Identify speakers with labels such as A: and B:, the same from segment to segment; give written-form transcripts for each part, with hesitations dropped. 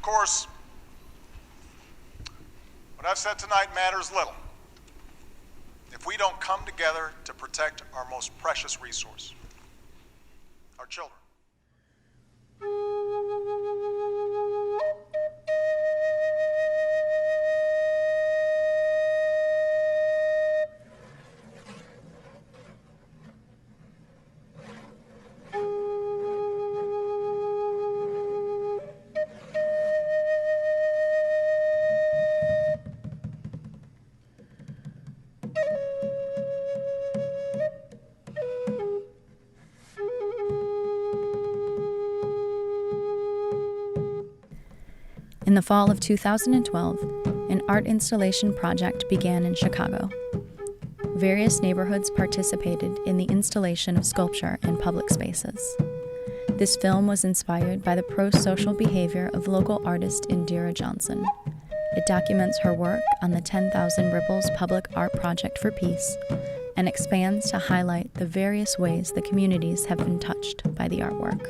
A: Of course, what I've said tonight matters little if we don't come together to protect our most precious resource, our children.
B: In the fall of 2012, an art installation project began in Chicago. Various neighborhoods participated in the installation of sculpture in public spaces. This film was inspired by the pro-social behavior of local artist Indira Johnson. It documents her work on the 10,000 Ripples public art project for peace and expands to highlight the various ways the communities have been touched by the artwork.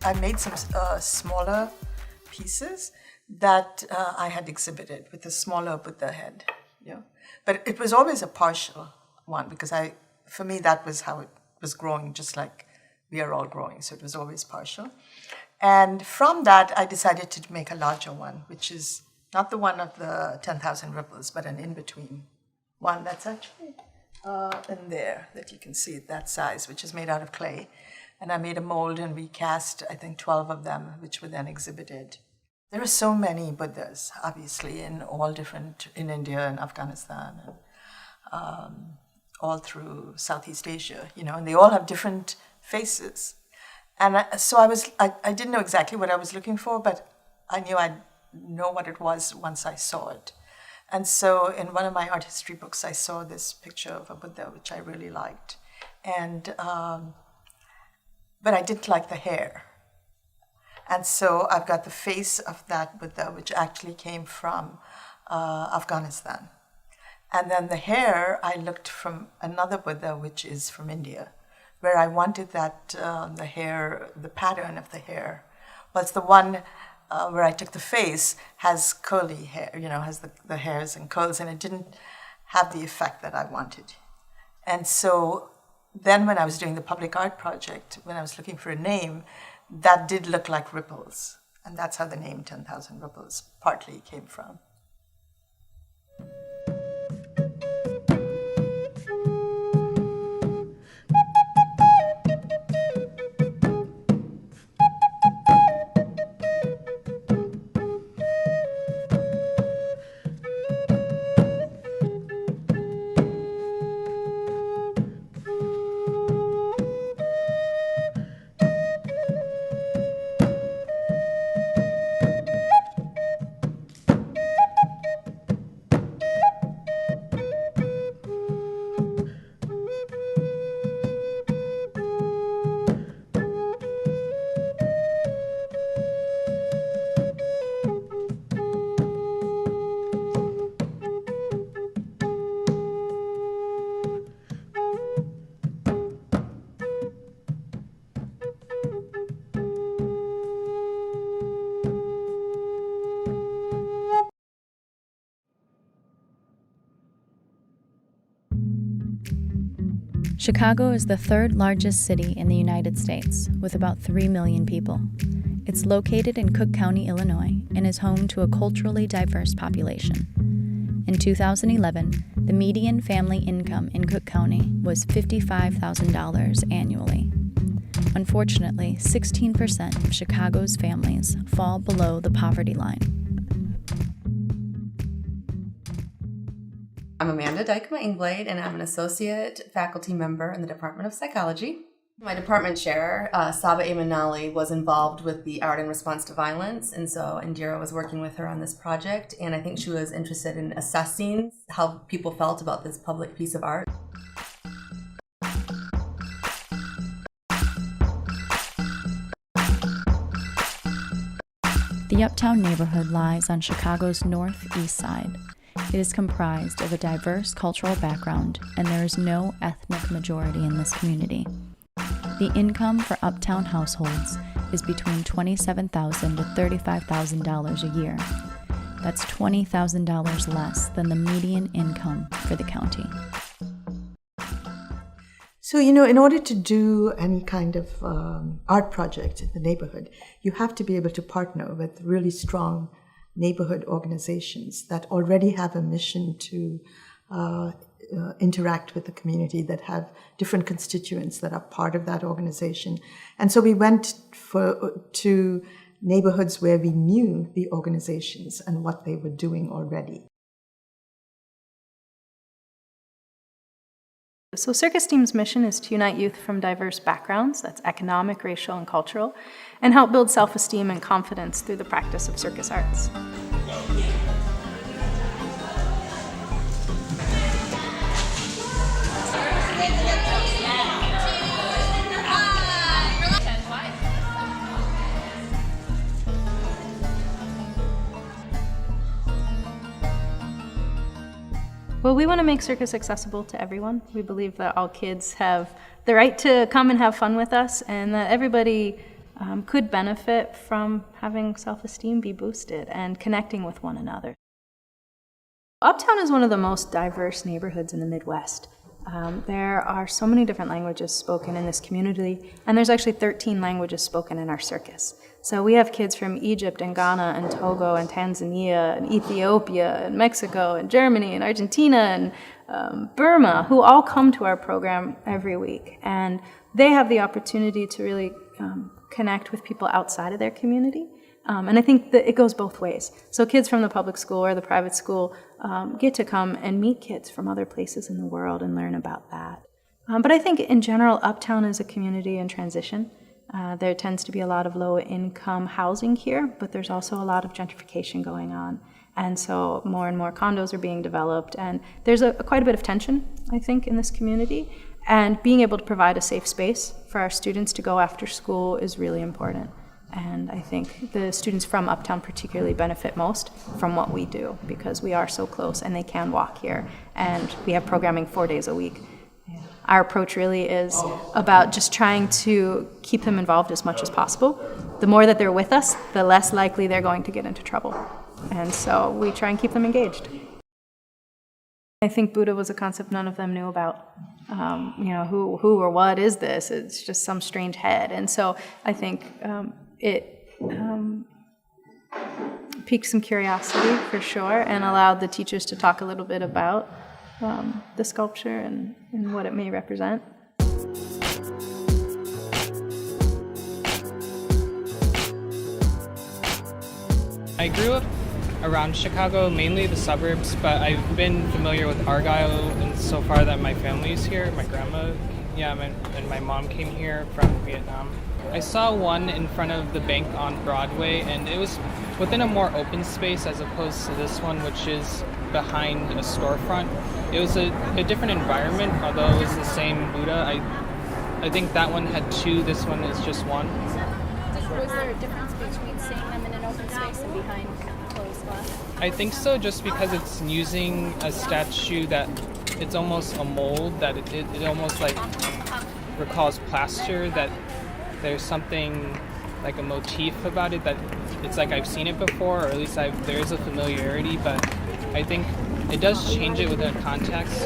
C: I made some smaller pieces that I had exhibited with a smaller Buddha head. Yeah, but it was always a partial one because for me, that was how it was growing, just like we are all growing. So it was always partial. And from that, I decided to make a larger one, which is not the one of the 10,000 ripples, but an in-between one that's actually in there that you can see that size, which is made out of clay. And I made a mold and we cast, I think, 12 of them, which were then exhibited. There are so many Buddhas, obviously, in India and Afghanistan, and all through Southeast Asia, and they all have different faces. And I didn't know exactly what I was looking for, but I knew I'd know what it was once I saw it. And so in one of my art history books, I saw this picture of a Buddha, which I really liked. But I didn't like the hair. And so I've got the face of that Buddha, which actually came from Afghanistan. And then the hair, I looked from another Buddha, which is from India, where I wanted that the pattern of the hair. Well, it's the one where I took the face, has curly hair, has the hairs and curls, and it didn't have the effect that I wanted. And so then when I was doing the public art project, when I was looking for a name, that did look like ripples. And that's how the name 10,000 Ripples partly came from.
B: Chicago is the third largest city in the United States, with about 3 million people. It's located in Cook County, Illinois, and is home to a culturally diverse population. In 2011, the median family income in Cook County was $55,000 annually. Unfortunately, 16% of Chicago's families fall below the poverty line.
D: I'm Amanda Dykema-Ingblade, and I'm an associate faculty member in the Department of Psychology. My department chair, Saba Emanali, was involved with the Art in Response to Violence, and so Indira was working with her on this project, and I think she was interested in assessing how people felt about this public piece of art.
B: The Uptown neighborhood lies on Chicago's northeast side. It is comprised of a diverse cultural background, and there is no ethnic majority in this community. The income for Uptown households is between $27,000 to $35,000 a year. That's $20,000 less than the median income for the county.
C: So, in order to do any kind of art project in the neighborhood, you have to be able to partner with really strong neighborhood organizations that already have a mission to interact with the community, that have different constituents that are part of that organization. And so we went to neighborhoods where we knew the organizations and what they were doing already.
E: So Circus Team's mission is to unite youth from diverse backgrounds, that's economic, racial, and cultural, and help build self-esteem and confidence through the practice of circus arts. Well, we want to make circus accessible to everyone. We believe that all kids have the right to come and have fun with us, and that everybody could benefit from having self-esteem be boosted and connecting with one another. Uptown is one of the most diverse neighborhoods in the Midwest. There are so many different languages spoken in this community, and there's actually 13 languages spoken in our circus. So we have kids from Egypt and Ghana and Togo and Tanzania and Ethiopia and Mexico and Germany and Argentina and Burma who all come to our program every week. And they have the opportunity to really connect with people outside of their community. And I think that it goes both ways. So kids from the public school or the private school get to come and meet kids from other places in the world and learn about that. But I think in general, Uptown is a community in transition. There tends to be a lot of low-income housing here, but there's also a lot of gentrification going on. And so more and more condos are being developed, and there's quite a bit of tension, I think, in this community. And being able to provide a safe space for our students to go after school is really important. And I think the students from Uptown particularly benefit most from what we do, because we are so close and they can walk here. And we have programming 4 days a week. Our approach really is about just trying to keep them involved as much as possible. The more that they're with us, the less likely they're going to get into trouble. And so we try and keep them engaged. I think Buddha was a concept none of them knew about. Who or what is this? It's just some strange head. And so I think it piqued some curiosity for sure, and allowed the teachers to talk a little bit about the sculpture and what it may represent.
F: I grew up around Chicago, mainly the suburbs, but I've been familiar with Argyle and so far that my family's here. My grandma, and my mom came here from Vietnam. I saw one in front of the bank on Broadway, and it was within a more open space as opposed to this one, which is behind a storefront. It was a different environment, although it was the same Buddha. I think that one had two, this one is just one.
G: Was there a difference between seeing them in an open space and behind closed glass?
F: I think so, just because it's using a statue that it's almost a mold, that it almost like recalls plaster, that there's something like a motif about it, that it's like I've seen it before, or at least there is a familiarity, but I think it does change it within a context.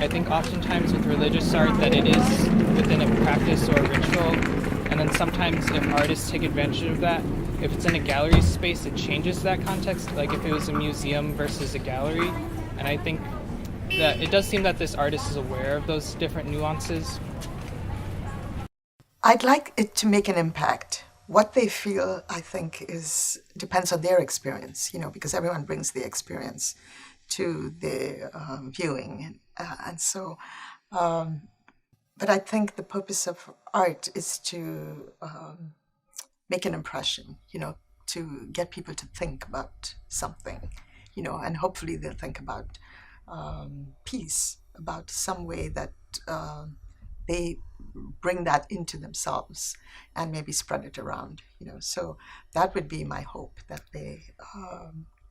F: I think oftentimes with religious art that it is within a practice or a ritual, and then sometimes if artists take advantage of that, if it's in a gallery space, it changes that context, like if it was a museum versus a gallery. And I think that it does seem that this artist is aware of those different nuances.
C: I'd like it to make an impact. What they feel, I think, depends on their experience, because everyone brings their experience to the viewing. And so, but I think the purpose of art is to make an impression, to get people to think about something, and hopefully they'll think about peace, about some way that they bring that into themselves and maybe spread it around, So that would be my hope, that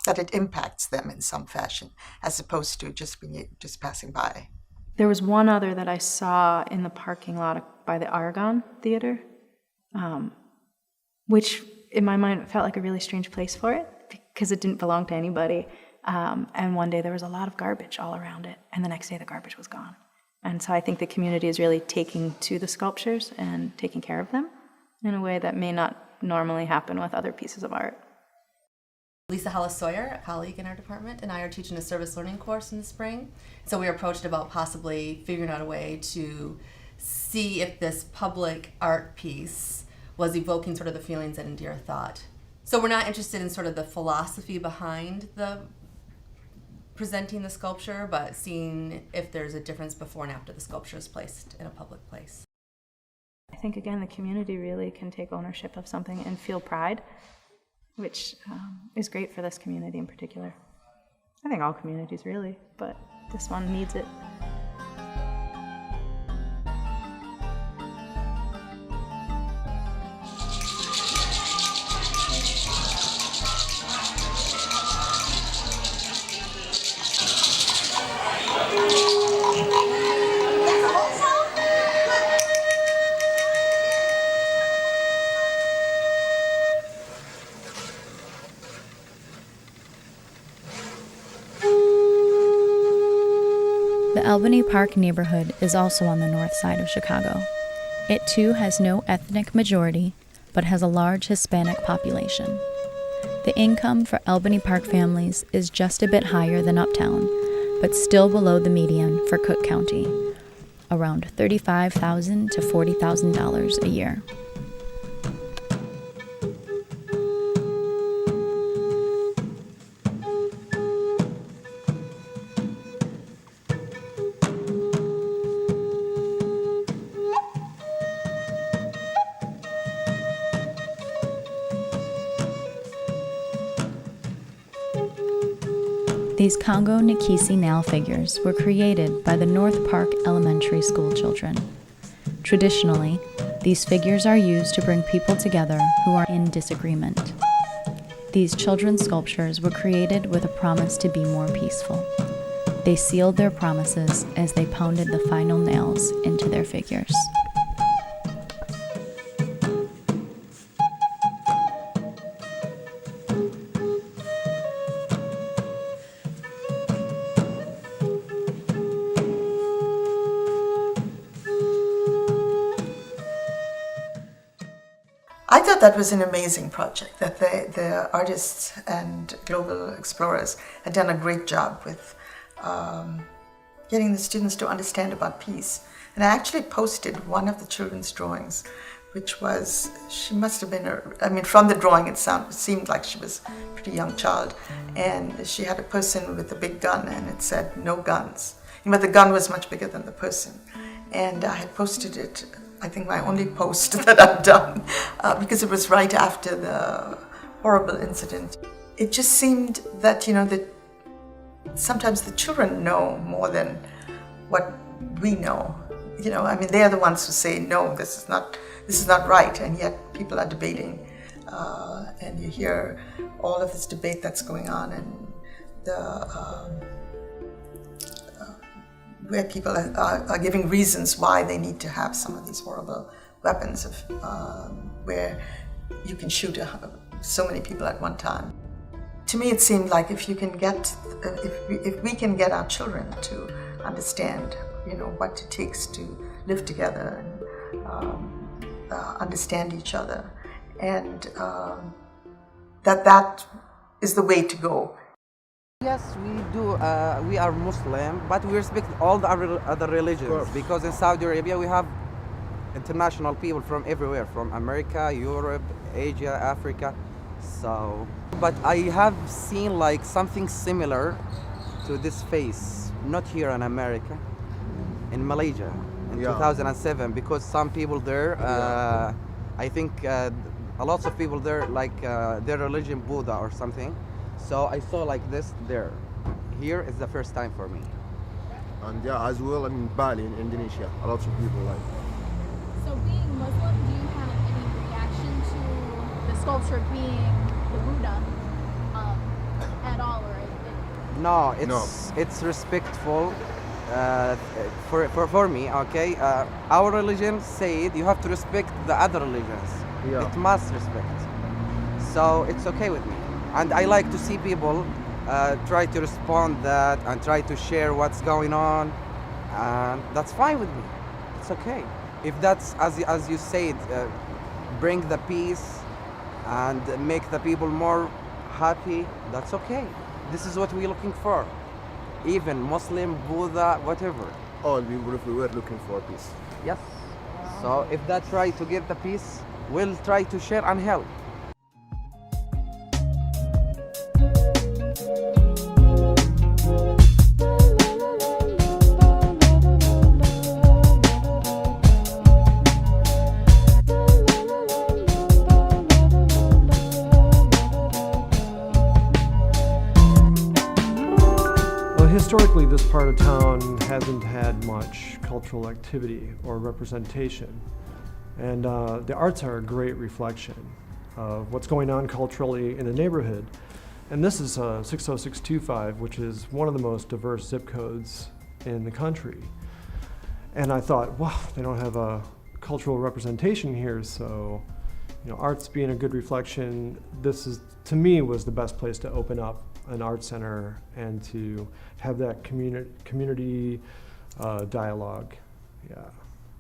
C: that it impacts them in some fashion, as opposed to just passing by.
E: There was one other that I saw in the parking lot by the Argonne Theater, which in my mind felt like a really strange place for it because it didn't belong to anybody. And one day there was a lot of garbage all around it, and the next day the garbage was gone. And so I think the community is really taking to the sculptures and taking care of them in a way that may not normally happen with other pieces of art.
D: Lisa Hollis-Sawyer, a colleague in our department, and I are teaching a service learning course in the spring. So we were approached about possibly figuring out a way to see if this public art piece was evoking sort of the feelings that Indira thought. So we're not interested in sort of the philosophy behind the presenting the sculpture, but seeing if there's a difference before and after the sculpture is placed in a public place.
E: I think, again, the community really can take ownership of something and feel pride, which is great for this community in particular. I think all communities really, but this one needs it.
B: The Albany Park neighborhood is also on the north side of Chicago. It too has no ethnic majority, but has a large Hispanic population. The income for Albany Park families is just a bit higher than Uptown, but still below the median for Cook County, around $35,000 to $40,000 a year. These Congo Nikisi nail figures were created by the North Park Elementary School children. Traditionally, these figures are used to bring people together who are in disagreement. These children's sculptures were created with a promise to be more peaceful. They sealed their promises as they pounded the final nails into their figures.
C: I thought that was an amazing project, that the artists and global explorers had done a great job with getting the students to understand about peace. And I actually posted one of the children's drawings, which was, she must have been, from the drawing it seemed like she was a pretty young child. And she had a person with a big gun and it said, "No guns." But the gun was much bigger than the person. And I had posted it, I think my only post that I've done, because it was right after the horrible incident. It just seemed that, that sometimes the children know more than what we know. They are the ones who say, no, this is not right, and yet people are debating. And you hear all of this debate that's going on, and where people are giving reasons why they need to have some of these horrible weapons where you can shoot so many people at one time. To me, it seemed like if we can get our children to understand, what it takes to live together and understand each other, and that is the way to go.
H: Yes, we do. We are Muslim, but we respect all the other religions, because in Saudi Arabia we have international people from everywhere, from America, Europe, Asia, Africa. So, but I have seen like something similar to this face, not here in America, in Malaysia in 2007, because some people there, I think a lot of people there, like their religion Buddha or something. So I saw like this there. Here is the first time for me.
I: And yeah, as well in Bali, in Indonesia, a lot of people like.
G: So being Muslim, do you have any reaction to the sculpture being the Buddha at all, or
H: No, it's respectful for me. Okay, our religion said you have to respect the other religions.
I: Yeah.
H: It must respect. So it's okay with me, and I like to see people try to respond that and try to share what's going on, and that's fine with me. It's okay. If that's as you said, bring the peace and make the people more happy, that's okay. This is what we're looking for. Even Muslim, Buddha, whatever.
I: All people, we were looking for peace.
H: Yes. So if they try to get the peace, we'll try to share and help.
J: Historically, this part of town hasn't had much cultural activity or representation, and the arts are a great reflection of what's going on culturally in the neighborhood. And this is 60625, which is one of the most diverse zip codes in the country. And I thought, wow, they don't have a cultural representation here, so arts being a good reflection, this is, to me, was the best place to open up an art center and to have that community dialogue. Yeah.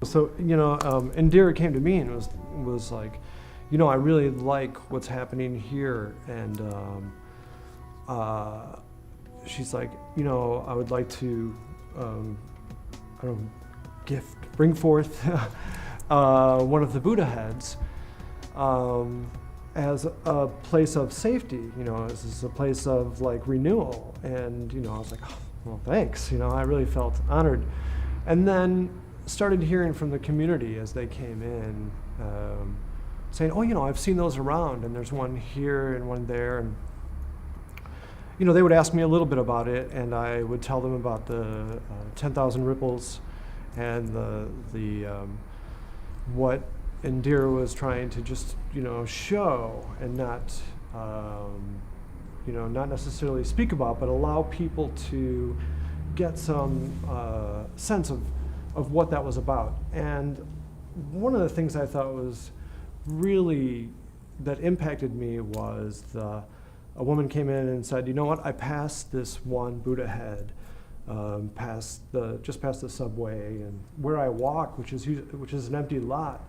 J: So Indira came to me and was like, I really like what's happening here, and she's like, I would like to, bring forth one of the Buddha heads. As a place of safety, as a place of like renewal. And, I was like, oh, well, thanks. I really felt honored. And then started hearing from the community as they came in, saying, oh, I've seen those around, and there's one here and one there. And, they would ask me a little bit about it, and I would tell them about the 10,000 ripples and what Indira was trying to just, show and not, not necessarily speak about, but allow people to get some sense of what that was about. And one of the things I thought was really, that impacted me was a woman came in and said, I passed this one Buddha head, just past the subway, and where I walk, which is an empty lot.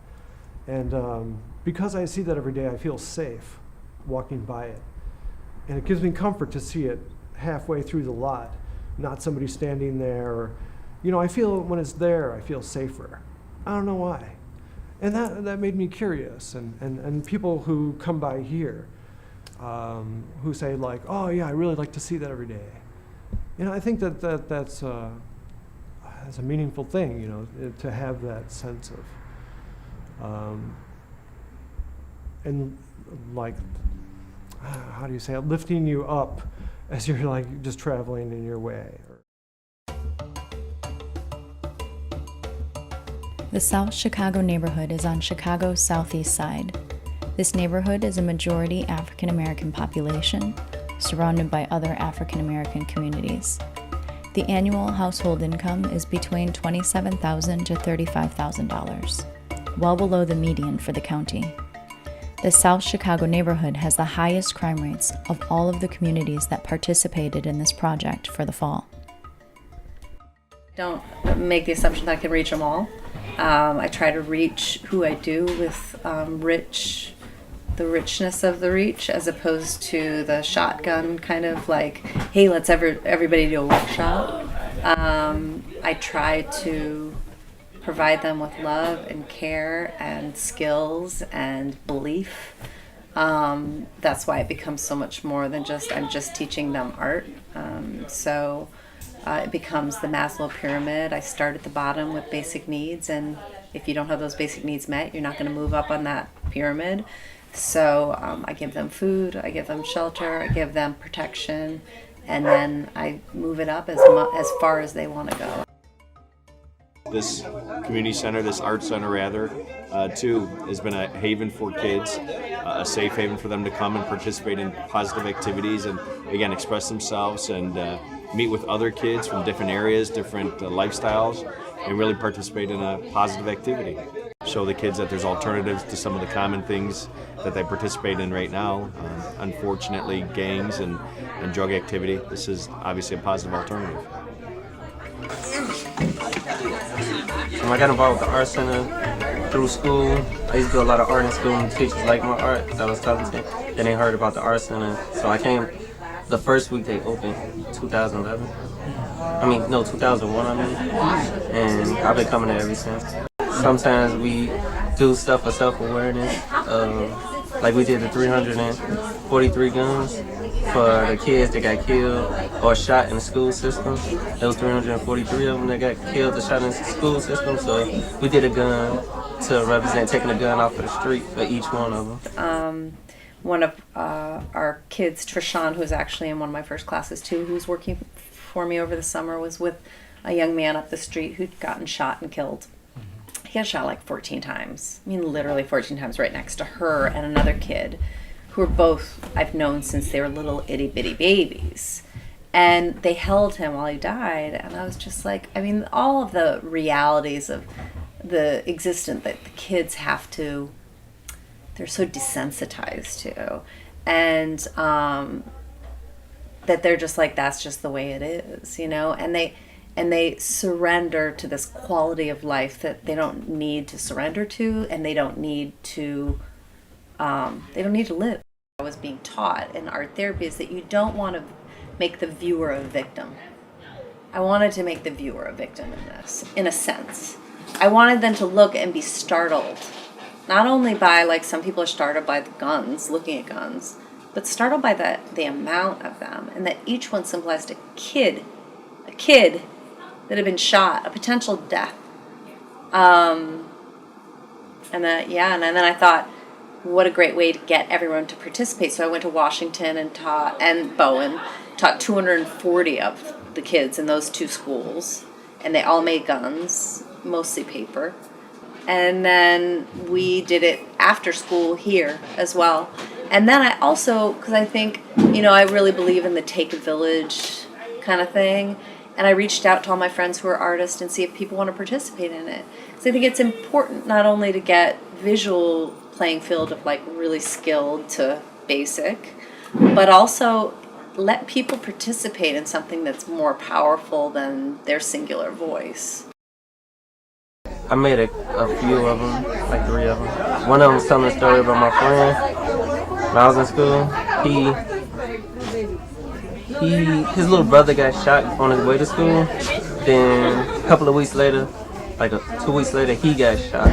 J: And because I see that every day, I feel safe walking by it. And it gives me comfort to see it halfway through the lot, not somebody standing there. Or, I feel when it's there, I feel safer. I don't know why. And that made me curious. And people who come by here, who say like, oh yeah, I really like to see that every day. I think that's a meaningful thing, to have that sense of, and like, how do you say it, lifting you up as you're like just traveling in your way.
B: The South Chicago neighborhood is on Chicago's southeast side. This neighborhood is a majority African American population, surrounded by other African American communities. The annual household income is between $27,000 to $35,000. Well below the median for the county. The South Chicago neighborhood has the highest crime rates of all of the communities that participated in this project for the fall.
D: Don't make the assumption that I can reach them all. I try to reach who I do with the richness of the reach, as opposed to the shotgun kind of like, hey, let's everybody do a workshop. I try to
K: provide them with love and care and skills and belief. That's why it becomes so much more than just, I'm just teaching them art. It becomes the Maslow pyramid. I start at the bottom with basic needs, and if you don't have those basic needs met, you're not going to move up on that pyramid. So I give them food, I give them shelter, I give them protection, and then I move it up as far as they want to go.
L: This community center, this art center rather, too, has been a haven for kids, a safe haven for them to come and participate in positive activities and, again, express themselves and meet with other kids from different areas, different lifestyles, and really participate in a positive activity. Show the kids that there's alternatives to some of the common things that they participate in right now. Unfortunately, gangs and drug activity. This is obviously a positive alternative.
M: When I got involved with the art center through school, I used to do a lot of art in school, and teachers liked my art that I was talented. Then they heard about the art center, so I came the first week they opened, 2011. 2001, and I've been coming there ever since. Sometimes we do stuff for self-awareness, like we did the 343 guns for the kids that got killed or shot in the school system. There was 343 of them that got killed or shot in the school system, so we did a gun to represent taking a gun off of the street for each one of them.
K: One of our kids, Trishan, who's actually in one of my first classes too, who's working for me over the summer, was with a young man up the street who'd gotten shot and killed. He got shot like 14 times. I mean, literally 14 times right next to her and another kid who were both, I've known since they were little itty bitty babies. And they held him while he died. And I was just like, I mean, all of the realities of the existence that the kids have to, they're so desensitized to. And that they're just like, that's just the way it is, you know? And they surrender to this quality of life that they don't need to surrender to, and they don't need to live. I was being taught in art therapy is that you don't want to make the viewer a victim. I wanted to make the viewer a victim in this, in a sense. I wanted them to look and be startled, not only by, like some people are startled by the guns, looking at guns, but startled by the amount of them, and that each one symbolized a kid that had been shot, a potential death. And then I thought, what a great way to get everyone to participate. So I went to Washington and Bowen, taught 240 of the kids in those two schools, and they all made guns, mostly paper. And then we did it after school here as well. And then I also, because I think, I really believe in the take a village kind of thing. And I reached out to all my friends who are artists and see if people want to participate in it. So I think it's important not only to get visual playing field of like really skilled to basic, but also let people participate in something that's more powerful than their singular voice.
M: I made a few of them, like 3 of them. One of them was telling a story about my friend. When I was in school, his little brother got shot on his way to school. Then a couple of weeks later, 2 weeks later, he got shot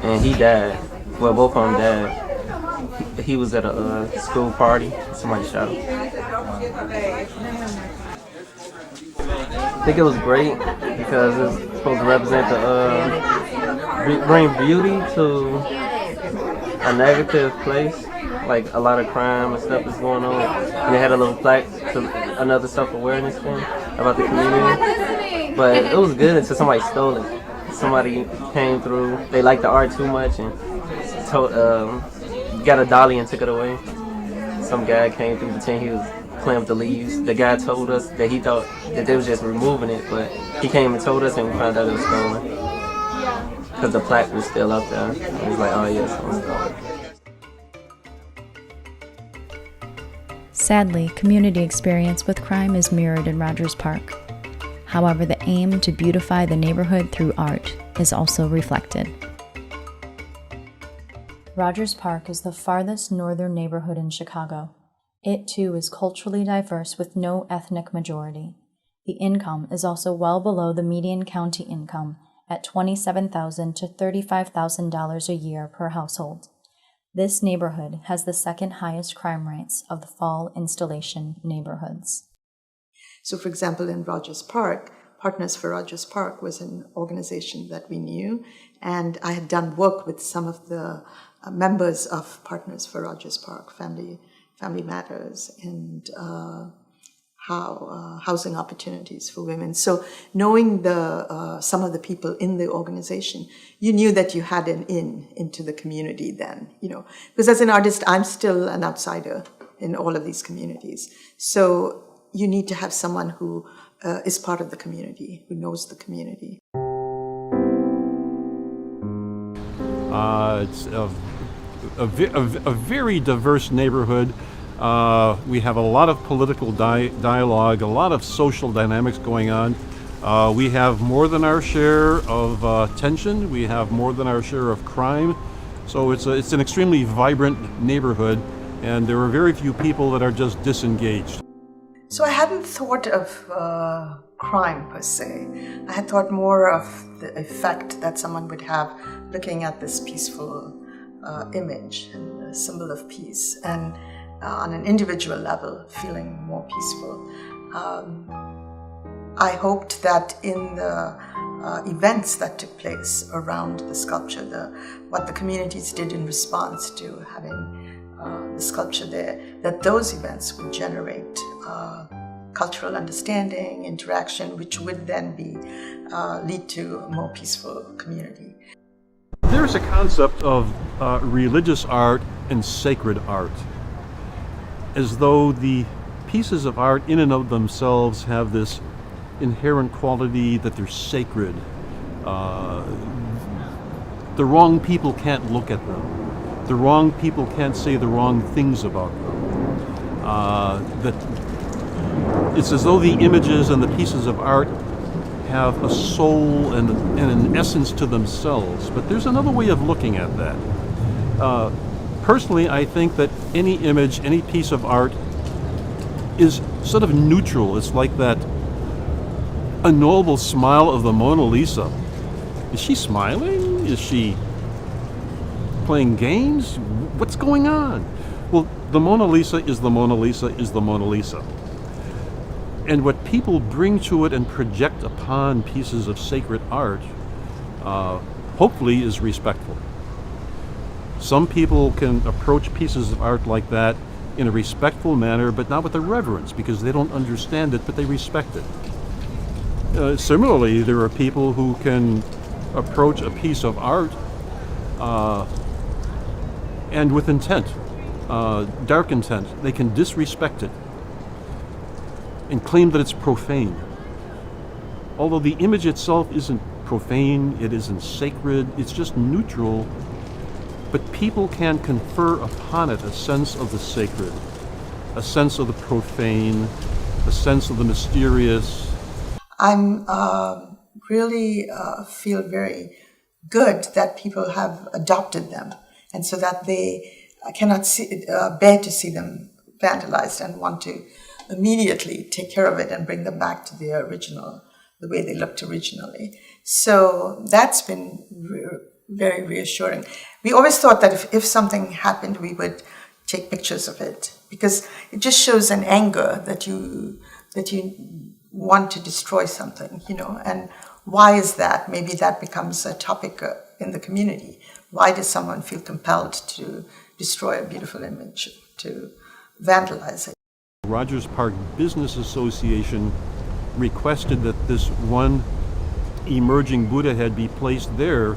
M: and he died. Well, both of them died. He was at a school party. Somebody shot him. I think it was great because it's supposed to represent bring beauty to a negative place. Like a lot of crime and stuff is going on, and they had a little plaque to another self-awareness thing about the community. But it was good until somebody stole it. Somebody came through, they liked the art too much and got a dolly and took it away. Some guy came through the tent, he was playing with the leaves. The guy told us that he thought that they was just removing it, but he came and told us and we found out it was stolen. Because the plaque was still up there. And he was like, oh yes, it was stolen.
B: Sadly, community experience with crime is mirrored in Rogers Park. However, the aim to beautify the neighborhood through art is also reflected. Rogers Park is the farthest northern neighborhood in Chicago. It too is culturally diverse with no ethnic majority. The income is also well below the median county income at $27,000 to $35,000 a year per household. This neighborhood has the second highest crime rates of the fall installation neighborhoods.
C: So, for example, in Rogers Park, Partners for Rogers Park was an organization that we knew, and I had done work with some of the members of Partners for Rogers Park, Family Matters, and housing opportunities for women. So, knowing some of the people in the organization, you knew that you had an into the community then, because as an artist, I'm still an outsider in all of these communities. So you need to have someone who is part of the community, who knows the community.
N: It's a very diverse neighborhood. We have a lot of political dialogue, a lot of social dynamics going on. We have more than our share of tension. We have more than our share of crime. So it's an extremely vibrant neighborhood, and there are very few people that are just disengaged.
C: So I hadn't thought of crime per se. I had thought more of the effect that someone would have looking at this peaceful image and a symbol of peace, and on an individual level, feeling more peaceful. I hoped that in the events that took place around the sculpture, what the communities did in response to having the sculpture there, that those events would generate cultural understanding, interaction, which would then lead to a more peaceful community.
N: There's a concept of religious art and sacred art, as though the pieces of art in and of themselves have this inherent quality that they're sacred. The wrong people can't look at them. The wrong people can't say the wrong things about them. That it's as though the images and the pieces of art have a soul and an essence to themselves. But there's another way of looking at that. Personally, I think that any image, any piece of art is sort of neutral. It's like that unknowable smile of the Mona Lisa. Is she smiling? Is she playing games? What's going on? Well, the Mona Lisa is the Mona Lisa is the Mona Lisa. And what people bring to it and project upon pieces of sacred art, hopefully is respectful. Some people can approach pieces of art like that in a respectful manner, but not with a reverence, because they don't understand it, but they respect it. Similarly, there are people who can approach a piece of art and with intent, dark intent. They can disrespect it and claim that it's profane. Although the image itself isn't profane, it isn't sacred, it's just neutral, but people can confer upon it a sense of the sacred, a sense of the profane, a sense of the mysterious.
C: I'm really feel very good that people have adopted them, and so that they cannot bear to see them vandalized and want to immediately take care of it and bring them back to the original, the way they looked originally. So that's been very reassuring. We always thought that if something happened, we would take pictures of it, because it just shows an anger that you want to destroy something, and why is that? Maybe that becomes a topic in the community. Why does someone feel compelled to destroy a beautiful image, to vandalize it?
N: Rogers Park Business Association requested that this one emerging Buddha head be placed there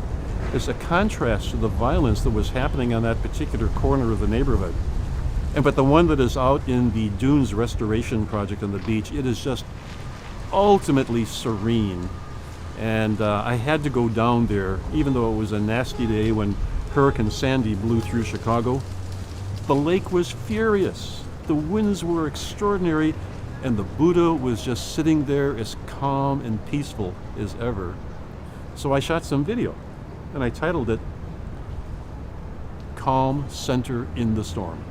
N: as a contrast to the violence that was happening on that particular corner of the neighborhood. But the one that is out in the Dunes Restoration Project on the beach, it is just ultimately serene. And I had to go down there, even though it was a nasty day when Hurricane Sandy blew through Chicago. The lake was furious. The winds were extraordinary, and the Buddha was just sitting there as calm and peaceful as ever. So I shot some video, and I titled it, Calm Center in the Storm.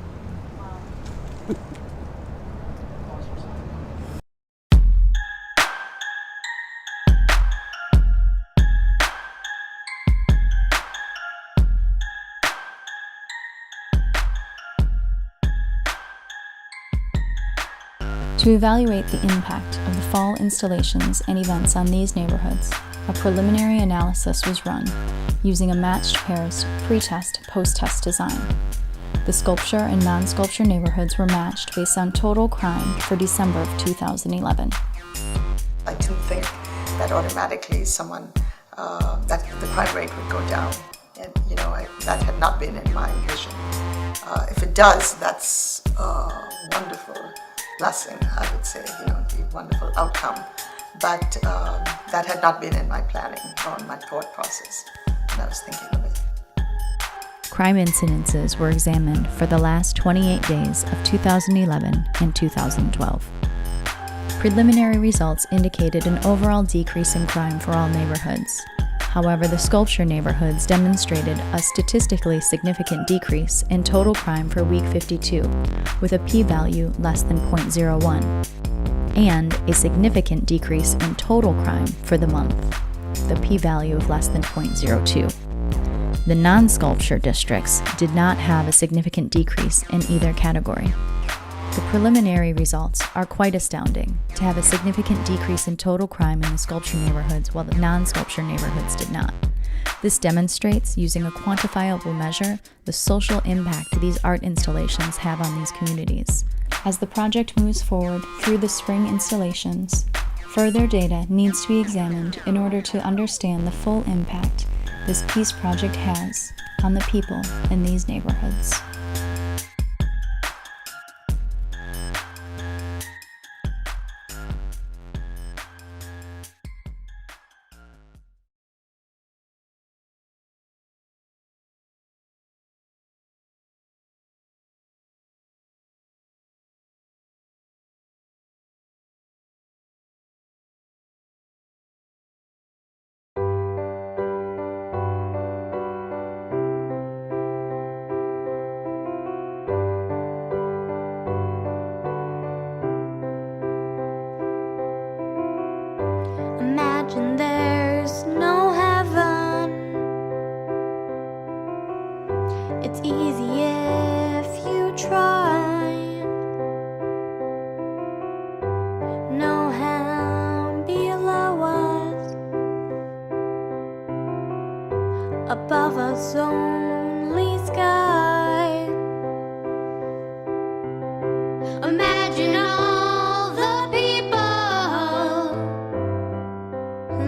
B: To evaluate the impact of the fall installations and events on these neighborhoods, a preliminary analysis was run using a matched pairs pre-test, post-test design. The sculpture and non-sculpture neighborhoods were matched based on total crime for December of 2011.
C: I didn't think that automatically that the crime rate would go down. And, that had not been in my vision. If it does, that's a wonderful blessing, I would say, the wonderful outcome. But that had not been in my planning or my thought process when I was thinking of it.
B: Crime incidences were examined for the last 28 days of 2011 and 2012. Preliminary results indicated an overall decrease in crime for all neighborhoods. However, the sculpture neighborhoods demonstrated a statistically significant decrease in total crime for week 52, with a p-value less than 0.01, and a significant decrease in total crime for the month, the p-value of less than 0.02. The non-sculpture districts did not have a significant decrease in either category. The preliminary results are quite astounding, to have a significant decrease in total crime in the sculpture neighborhoods while the non-sculpture neighborhoods did not. This demonstrates, using a quantifiable measure, the social impact these art installations have on these communities. As the project moves forward through the spring installations, further data needs to be examined in order to understand the full impact this peace project has on the people in these neighborhoods.
O: Imagine there's no heaven. It's easy if you try. No hell below us, above us only sky. Imagine all the people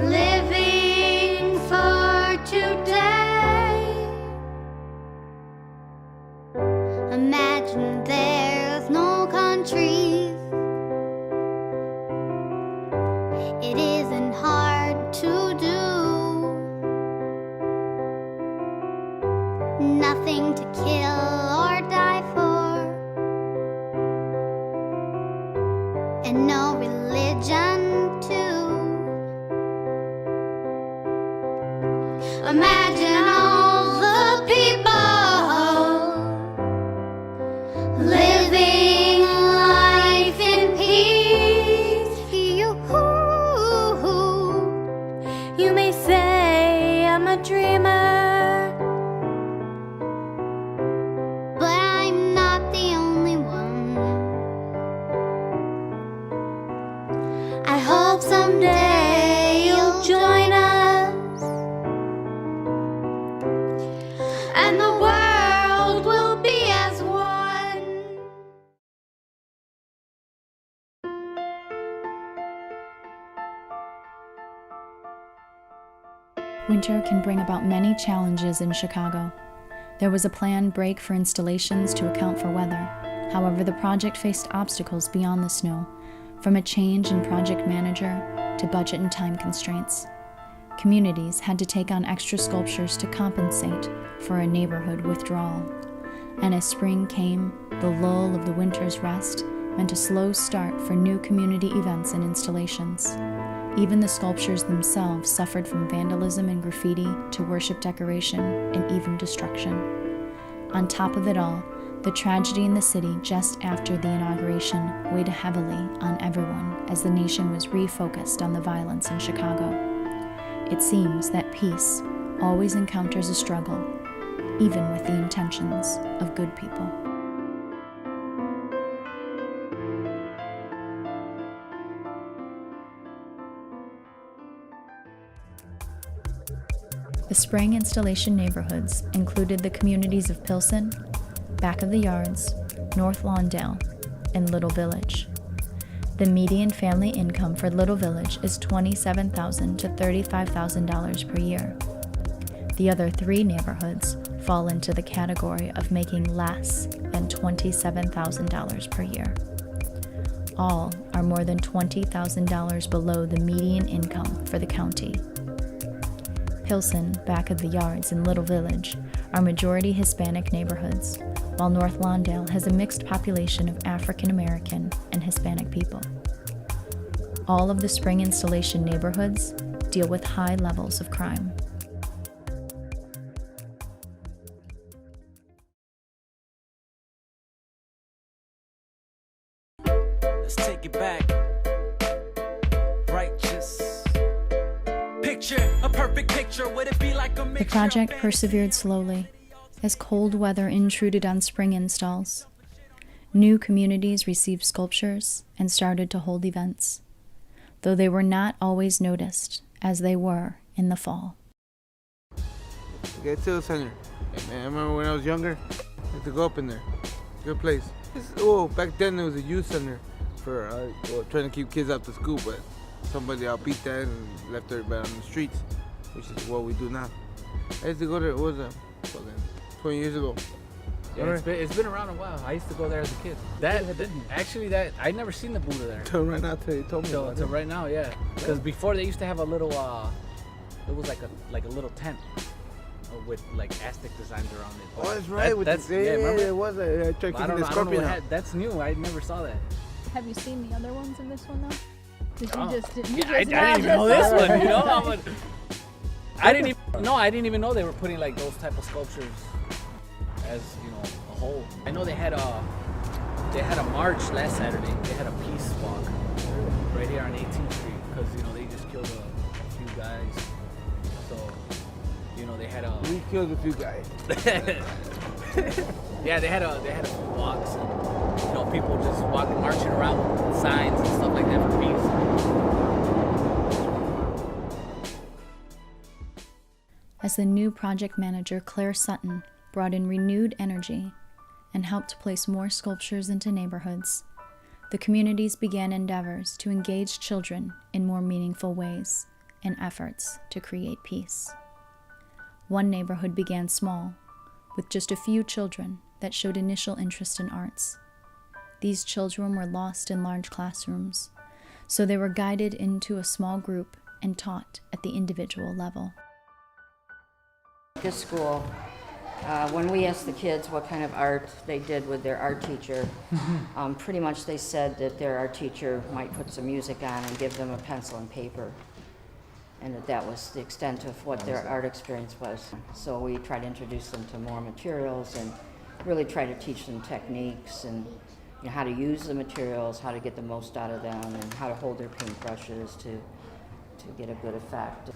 O: living for today. Imagine there's no countries. It isn't hard to do. Nothing to kill or die for, and no religion too. Imagine all the people living life in peace. You may say I'm a dreamer, but I'm not the only one. I hope someday you'll join us, and the world will be as one.
B: Winter can bring about many challenges in Chicago. There was a planned break for installations to account for weather. However, the project faced obstacles beyond the snow, from a change in project manager to budget and time constraints. Communities had to take on extra sculptures to compensate for a neighborhood withdrawal. And as spring came, the lull of the winter's rest meant a slow start for new community events and installations. Even the sculptures themselves suffered from vandalism and graffiti to worship decoration and even destruction. On top of it all, the tragedy in the city just after the inauguration weighed heavily on everyone as the nation was refocused on the violence in Chicago. It seems that peace always encounters a struggle, even with the intentions of good people. The spring installation neighborhoods included the communities of Pilsen, Back of the Yards, North Lawndale, and Little Village. The median family income for Little Village is $27,000 to $35,000 per year. The other three neighborhoods fall into the category of making less than $27,000 per year. All are more than $20,000 below the median income for the county. Pilsen, Back of the Yards, and Little Village are majority Hispanic neighborhoods, while North Lawndale has a mixed population of African American and Hispanic people. All of the spring installation neighborhoods deal with high levels of crime.
P: Let's take it back. Righteous. Picture a perfect picture. Would it be like a
B: The
P: mixture
B: project
P: of
B: persevered slowly as cold weather intruded on spring installs. New communities received sculptures and started to hold events, though they were not always noticed as they were in the fall.
Q: Get to the center. Hey man, I remember when I was younger, I had to go up in there. Good place. Back then there was a youth center for trying to keep kids out to school, but somebody outbeat that and left everybody on the streets, which is what we do now. I used to go there, what was that? 20 years ago.
R: Yeah, it's been around a while. I used to go there as a kid. I'd never seen the Buddha there.
Q: Till right now, till you told me about it.
R: Till right now, yeah. Because before they used to have a little, it was like a little tent with like Aztec designs around it.
Q: Oh, that's right. Remember? It was. I tried keeping the scorpion out.
R: That's new. I never saw that.
G: Have you seen the other ones in this one though?
R: Oh.
G: You just didn't.
R: I didn't even know this one. You know, I didn't even know they were putting like those type of sculptures as a whole. I know they had a march last Saturday. They had a peace walk right here on 18th Street because they just killed a few guys. So they had a.
Q: We killed a few guys.
R: Yeah, they had a few walks. And, people just marching around with signs and stuff like that for peace.
B: As the new project manager, Claire Sutton, brought in renewed energy and helped place more sculptures into neighborhoods, the communities began endeavors to engage children in more meaningful ways in efforts to create peace. One neighborhood began small, with just a few children that showed initial interest in arts. These children were lost in large classrooms, so they were guided into a small group and taught at the individual level.
S: This school, when we asked the kids what kind of art they did with their art teacher, pretty much they said that their art teacher might put some music on and give them a pencil and paper, and that was the extent of what their art experience was. So we tried to introduce them to more materials and really try to teach them techniques and how to use the materials, how to get the most out of them, and how to hold their paintbrushes to get a good effect.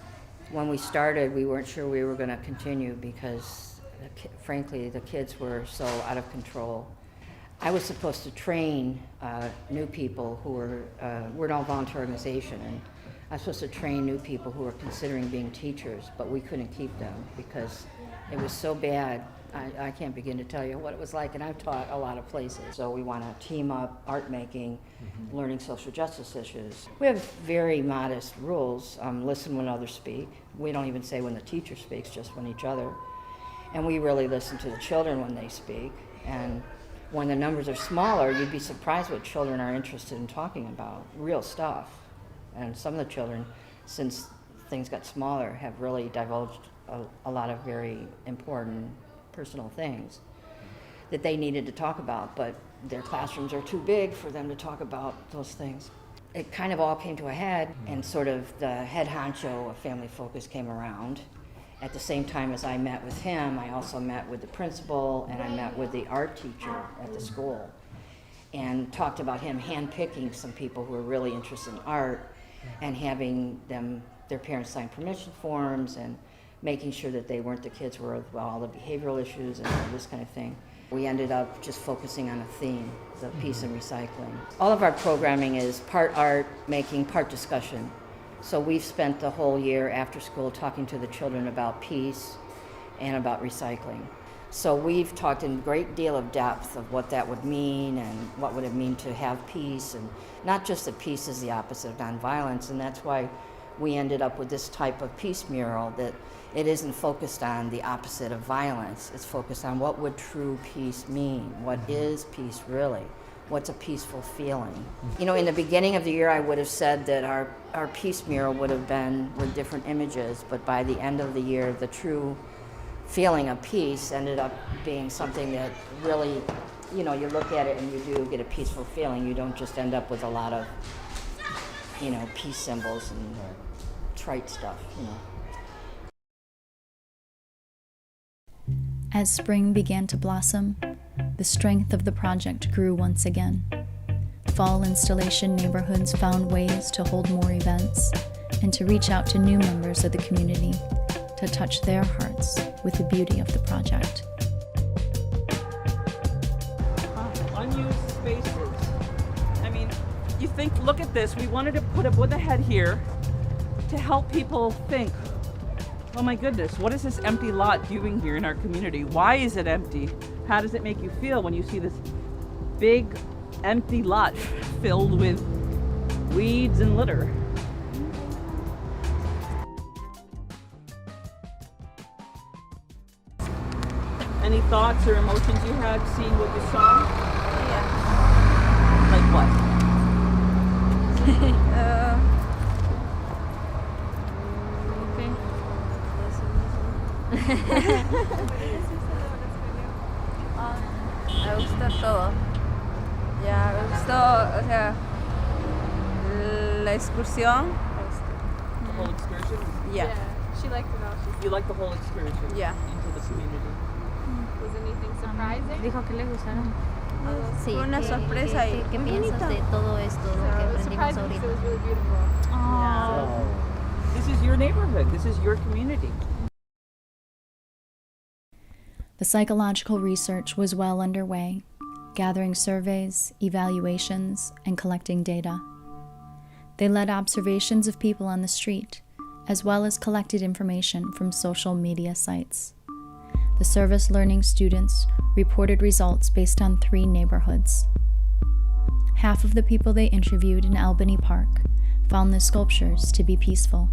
S: When we started, we weren't sure we were going to continue because, frankly, the kids were so out of control. I was supposed to train new people who we're an all-volunteer organization, and I was supposed to train new people who were considering being teachers, but we couldn't keep them because it was so bad. I can't begin to tell you what it was like, and I've taught a lot of places. So we want to team up art making, learning social justice issues. We have very modest rules. Listen when others speak. We don't even say when the teacher speaks, just when each other. And we really listen to the children when they speak. And when the numbers are smaller, you'd be surprised what children are interested in talking about, real stuff. And some of the children, since things got smaller, have really divulged a lot of very important personal things that they needed to talk about, but their classrooms are too big for them to talk about those things. It kind of all came to a head, and sort of the head honcho of Family Focus came around. At the same time as I met with him, I also met with the principal and I met with the art teacher at the school and talked about him handpicking some people who were really interested in art and having their parents sign permission forms and making sure that they weren't the kids who were with all the behavioral issues and all this kind of thing. We ended up just focusing on a theme, the peace and recycling. All of our programming is part art making, part discussion. So we've spent the whole year after school talking to the children about peace and about recycling. So we've talked in a great deal of depth of what that would mean and what would it mean to have peace, and not just that peace is the opposite of nonviolence, and that's why we ended up with this type of peace mural, that it isn't focused on the opposite of violence. It's focused on what would true peace mean? What is peace really? What's a peaceful feeling? You know, in the beginning of the year, I would have said that our peace mural would have been with different images, but by the end of the year, the true feeling of peace ended up being something that really, you know, you look at it and you do get a peaceful feeling. You don't just end up with a lot of, you know, peace symbols and trite stuff, you know.
B: As spring began to blossom, the strength of the project grew once again. Fall installation neighborhoods found ways to hold more events and to reach out to new members of the community to touch their hearts with the beauty of the project.
T: Unused spaces. I mean, you think, look at this, we wanted to put a Buddha head here to help people think, oh my goodness, what is this empty lot doing here in our community? Why is it empty? How does it make you feel when you see this big empty lot filled with weeds and litter? Any thoughts or emotions you had seeing what you saw?
U: Yeah.
T: Like what?
U: Me gusta todo. Ya, me gustó, o sea, la excursión.
T: The whole excursion?
U: Yeah.
G: She liked it all.
T: You like the whole excursion?
U: Yeah.
T: Into the community.
G: Was anything surprising?
E: Dijo que le gustaron.
U: Sí, fue una sorpresa y
V: ¿Qué
U: muy
V: piensas
U: bonito.
V: de todo esto lo que
G: It was
V: aprendimos
G: surprising because
V: ahorita?
G: it was really beautiful.
T: Oh. This is your neighborhood. This is your community.
B: The psychological research was well underway, gathering surveys, evaluations, and collecting data. They led observations of people on the street, as well as collected information from social media sites. The service learning students reported results based on 3 neighborhoods. Half of the people they interviewed in Albany Park found the sculptures to be peaceful.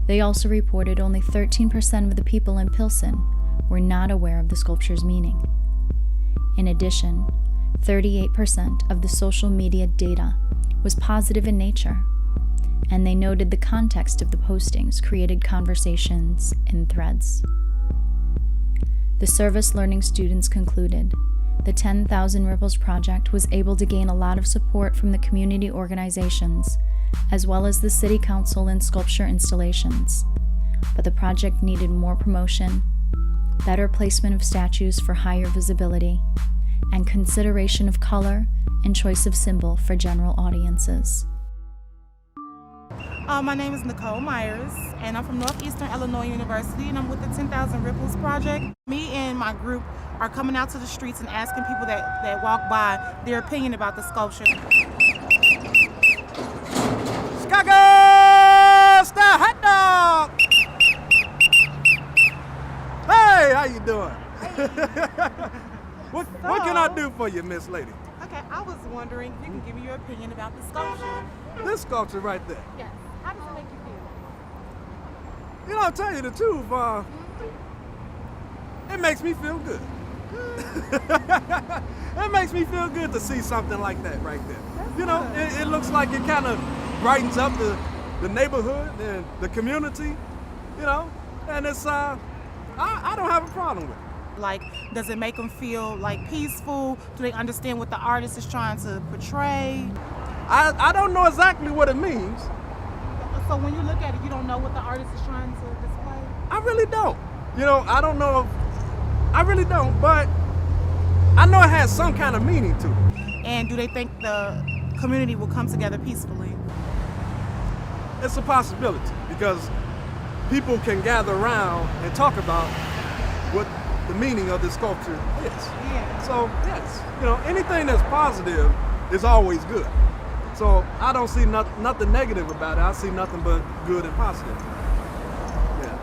B: They also reported only 13% of the people in Pilsen were not aware of the sculpture's meaning. In addition, 38% of the social media data was positive in nature, and they noted the context of the postings created conversations in threads. The service learning students concluded the 10,000 Ripples project was able to gain a lot of support from the community organizations, as well as the city council and sculpture installations, but the project needed more promotion, better placement of statues for higher visibility, and consideration of color and choice of symbol for general audiences.
W: My name is Nicole Myers, and I'm from Northeastern Illinois University, and I'm with the 10,000 Ripples Project. Me and my group are coming out to the streets and asking people that walk by their opinion about the sculpture.
X: Skagos, the hot dog! Hey, how you doing? What can I do for you, Miss Lady?
W: Okay, I was wondering if you can give me your opinion about the sculpture.
X: This sculpture right there.
W: Yes. How does it make you feel?
X: You know, I'll tell you the truth, it makes me feel good. It makes me feel good to see something like that right there. You know, it looks like it kind of brightens up the neighborhood and the community, you know, and it's, I don't have a problem with it.
W: Like, does it make them feel like peaceful? Do they understand what the artist is trying to portray?
X: I don't know exactly what it means.
W: So when you look at it, you don't know what the artist is trying to display?
X: I really don't. You know, I don't know I really don't, but I know it has some kind of meaning to it.
W: And do they think the community will come together peacefully?
X: It's a possibility because people can gather around and talk about what the meaning of this sculpture is.
W: Yeah.
X: So, yes, you know, anything that's positive is always good. So So I don't see nothing negative about it. I see nothing but good and positive. Yeah.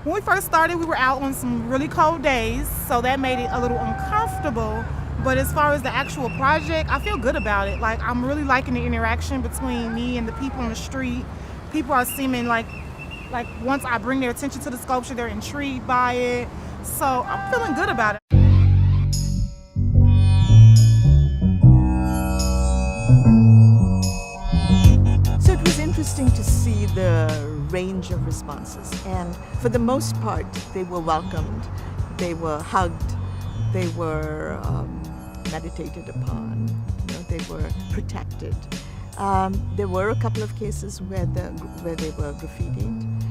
W: When we first started, we were out on some really cold days, so that made it a little uncomfortable. But as far as the actual project, I feel good about it. Like, I'm really liking the interaction between me and the people on the street. People are seeming like once I bring their attention to the sculpture, they're intrigued by it. So I'm feeling good about it.
A: So it was interesting to see the range of responses, and for the most part, they were welcomed, they were hugged, they were meditated upon, they were protected. There were a couple of cases where they were graffitied,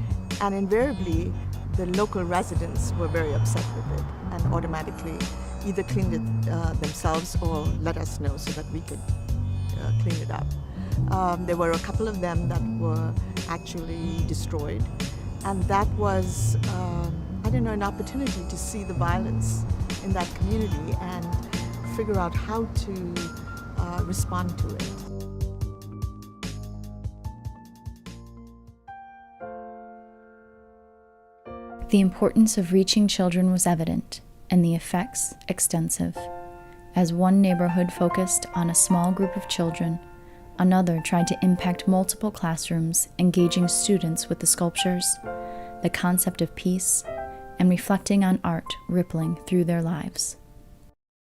A: and invariably the local residents were very upset with it and automatically either cleaned it themselves or let us know so that we could clean it up. There were a couple of them that were actually destroyed, and that was, an opportunity to see the violence in that community and figure out how to respond to it.
B: The importance of reaching children was evident, and the effects extensive. As one neighborhood focused on a small group of children, another tried to impact multiple classrooms, engaging students with the sculptures, the concept of peace, and reflecting on art rippling through their lives.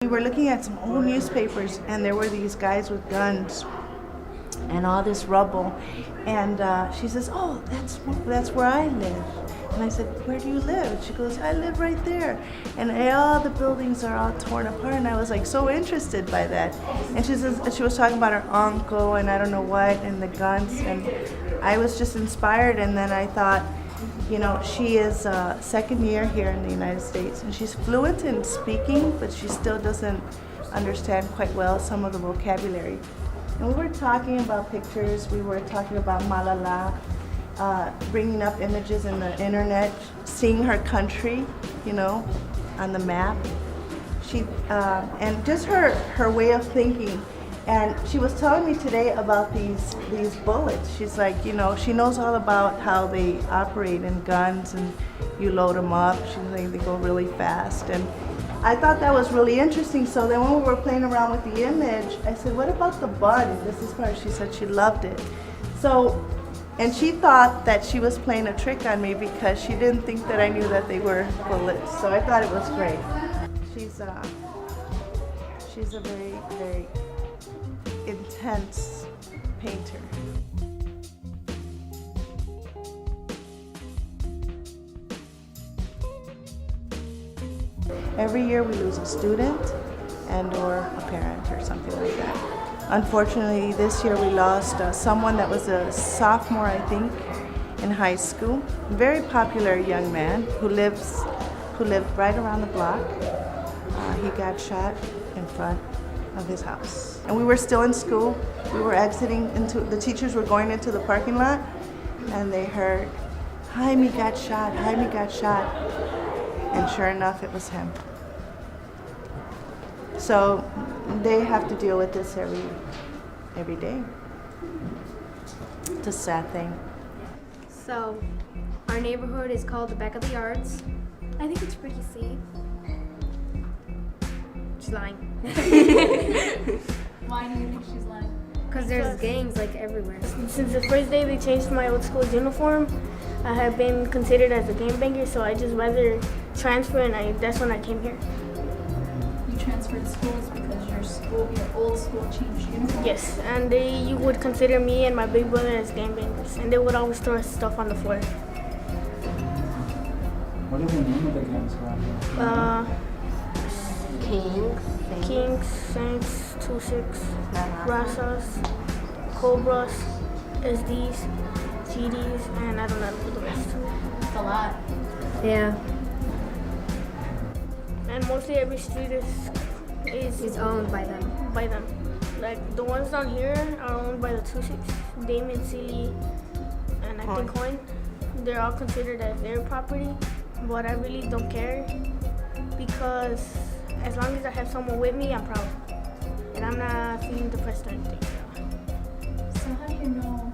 F: We were looking at some old newspapers, and there were these guys with guns and all this rubble. And she says, "Oh, that's where I live." And I said, "Where do you live?" And she goes, "I live right there." And all the buildings are all torn apart, and I was like so interested by that. And she was talking about her uncle and I don't know what, and the guns, and I was just inspired. And then I thought, she is second year here in the United States, and she's fluent in speaking, but she still doesn't understand quite well some of the vocabulary. And we were talking about pictures, we were talking about Malala, bringing up images in the internet, seeing her country, on the map. And just her way of thinking. And she was telling me today about these bullets. She's like, she knows all about how they operate in guns, and you load them up. She's like, they go really fast. And I thought that was really interesting. So then when we were playing around with the image, I said, what about the bun? This is part. She said she loved it. So, and she thought that she was playing a trick on me because she didn't think that I knew that they were bullets. So I thought it was great. She's a very, very intense painter. Every year we lose a student and or a parent or something like that. Unfortunately, this year we lost someone that was a sophomore, I think, in high school. Very popular young man who lived right around the block. He got shot in front of his house. And we were still in school. We were exiting the teachers were going into the parking lot, and they heard, Jaime got shot, Jaime got shot. And sure enough, it was him. So they have to deal with this every day. It's a sad thing.
I: So our neighborhood is called the Back of the Yards. I think it's pretty safe. She's lying.
G: Why do you think she's lying?
I: Because there's gangs everywhere. Since the first day they changed my old school's uniform, I have been considered as a gangbanger, so I just rather transfer, and that's when I came here.
G: You transferred schools because your old school changed uniform?
I: Yes, and you would consider me and my big brother as gangbangers, and they would always throw stuff on the floor.
V: What is the name of the gangs around here?
I: Kings, Saints, 2-6, Razas, Cobras, SDs, GDs, and I don't know the rest.
G: It's a lot.
I: Yeah. And mostly every street is owned by them. Like the ones down here are owned by the 2-6, Damon, Sealy, and I think Coin. They're all considered as their property, but I really don't care because as long as I have someone with me, I'm proud. and I'm not feeling depressed or anything.
G: So how do you know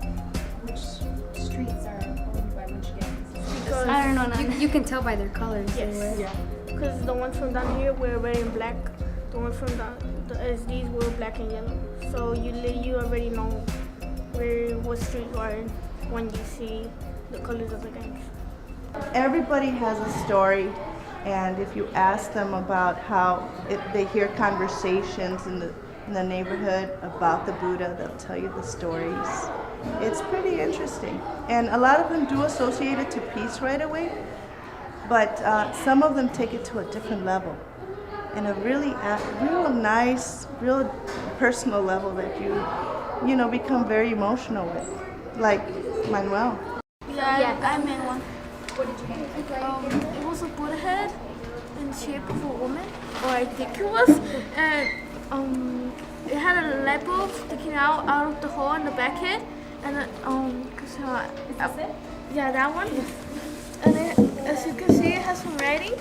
G: which streets are owned by which gangs?
I: Because
D: I don't know. You can tell by their colors.
I: Yes.
D: Yeah.
I: Because the ones from down here were red and black. The ones from the SDs were black and yellow. So you already know what street you are in when you see the colors of the gangs.
F: Everybody has a story, and if you ask them about how they hear conversations in the neighborhood about the Buddha, they'll tell you the stories. It's pretty interesting. And a lot of them do associate it to peace right away, but some of them take it to a different level, and a real nice, real personal level that you know, become very emotional with, like Manuel.
I: Yeah, I made one.
G: What did you make?
I: It was a Buddha head in shape of a woman, or I think it was, and it had a light bulb sticking out of the hole in the back head, and is this it? Yeah, that one. And as you can see, it has some writing,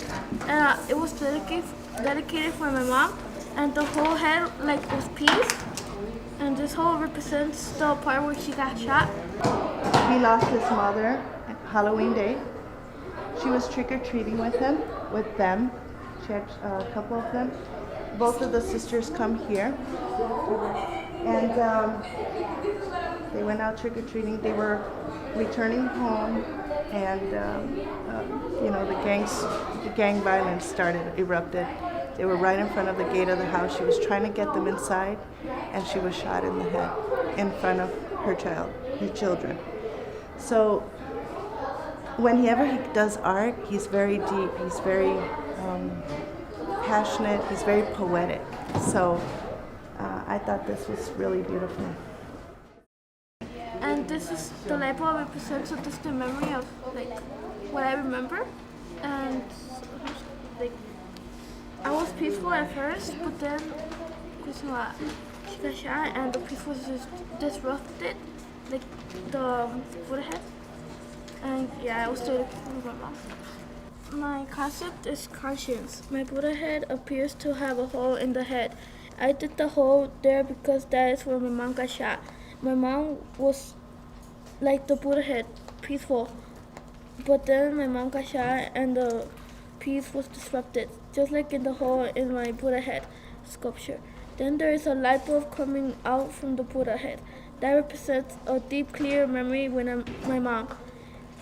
I: and it was dedicated for my mom, and the whole head was peace, and this hole represents the part where she got shot.
F: He lost his mother on Halloween Day. She was trick-or-treating with them. She had a couple of them. Both of the sisters come here, and they went out trick-or-treating. They were returning home, and you know, the gang violence erupted. They were right in front of the gate of the house. She was trying to get them inside, and she was shot in the head in front of her children. So whenever he does art, he's very deep, he's very passionate, he's very poetic. So I thought this was really beautiful.
I: And this is the light bulb represents just the memory of what I remember. And I was peaceful at first, but then she got shot and the peace was just disrupted, the Buddha head. And yeah, I was still with my mom. My concept is conscience. My Buddha head appears to have a hole in the head. I did the hole there because that is where my mom got shot. My mom was like the Buddha head, peaceful. But then my mom got shot and the peace was disrupted, just like in the hole in my Buddha head sculpture. Then there is a light bulb coming out from the Buddha head. That represents a deep, clear memory when my mom.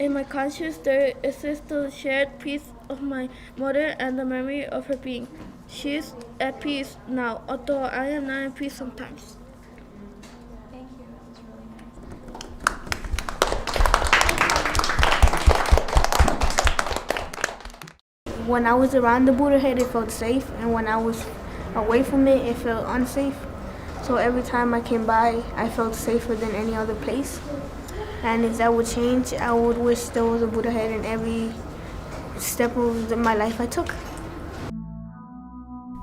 I: In my conscience, there exists the shared peace of my mother and the memory of her being. She is at peace now, although I am not in peace sometimes.
G: Thank you. That was really nice.
I: When I was around the Buddha head, it felt safe, and when I was away from it, it felt unsafe. So every time I came by, I felt safer than any other place. And if that would change, I would wish there was a Buddha head in every step of my life I took.